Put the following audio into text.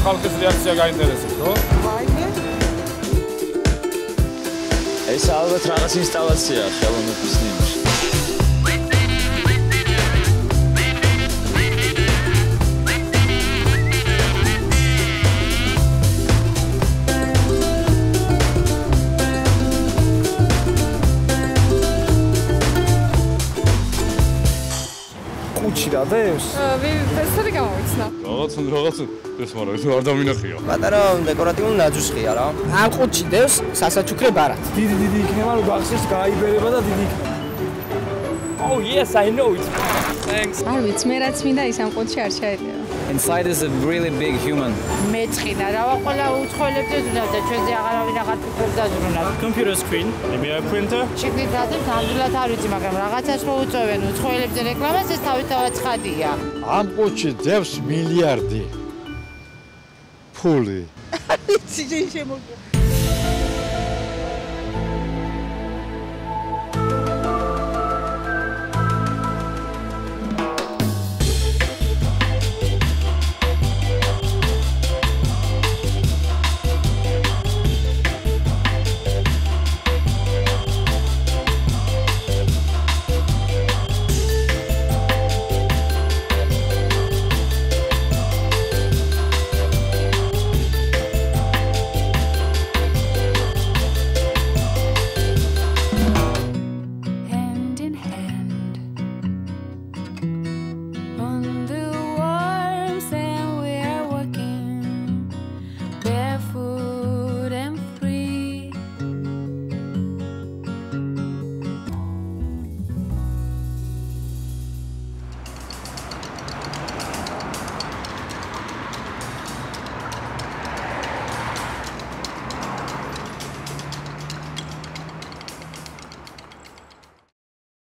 ხალხის რეაქცია გაინტერესებს, ხო? ეს ალბათ რაღაც ინსტალაციაა ხელოვნების ნიმუში. კუჩი რა დევს? ფესტივალი გამოვიცნა. რაღაც ეს მაგრამ არ დამინახია. პატარა დეკორატიული ნაძვისხია რა. ამ კუჩი დევს სასაჩუქრე ბარად. დიდი იქნება რომ გახსოვს გაიბერება და დიდი იქნება. Oh yes, I know it. Thanks. არ ვიცი, მე რაც მინდა ის ამ კუჩში არ შეიძლება. Inside is a really big human. მეწყინა რა ყველა უცხოელებზე ზრუნავ და ჩვენზე აღარავინ აღარ ფიქრობდა ზრუნავ. Computer screen, maybe a printer. შეგნით რადებს ნამდვილად არ ვიცი, მაგრამ რაღაცას რო უწევენ უცხოელებზე რეკლამას ეს თავისთავად ცხადია. ამ კუჩი დევს მილიარდი. ფული. ვიცი, შემოგია.